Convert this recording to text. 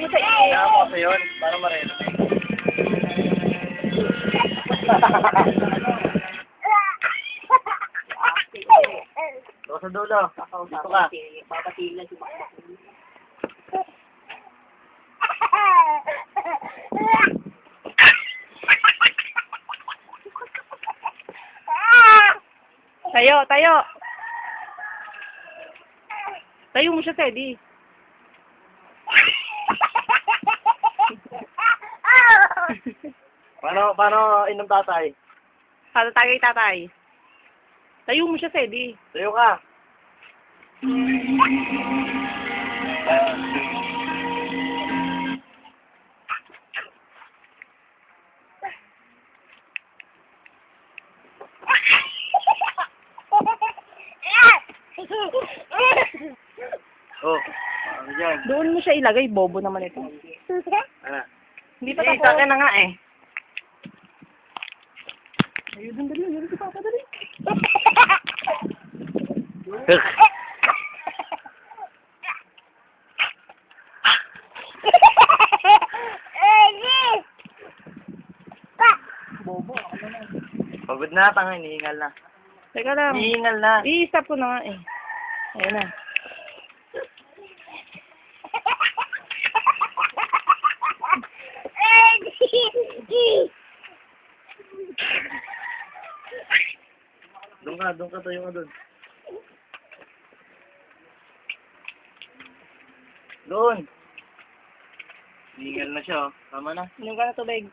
mo sa iyo. Kaya ako sa yun, para marinig. Ito sa dulo. Dito ka. Papatiin lang si Bakbak. Tayo, tayo. Tayo mo siya, Teddy. Paano inom tatay? Para tagay tatay. Tayo mo siya, Teddy. Tayo ka. Oh, ano dyan? Doon mo siya ilagay, bobo naman ito. Ano? Hindi pa Hindi, tapos. sa akin na nga eh. Ayun, dali, dali si Papa, dali. Bobo, ako na. Pagod na, tanga, hinihingal na. Teka lang. Hinihingal na. I-stop ko na nga eh. Ayun na. Doon ka, tayo ka doon. Doon. Hinihingal na siya, oh. Tama na. Inom ka na tubig.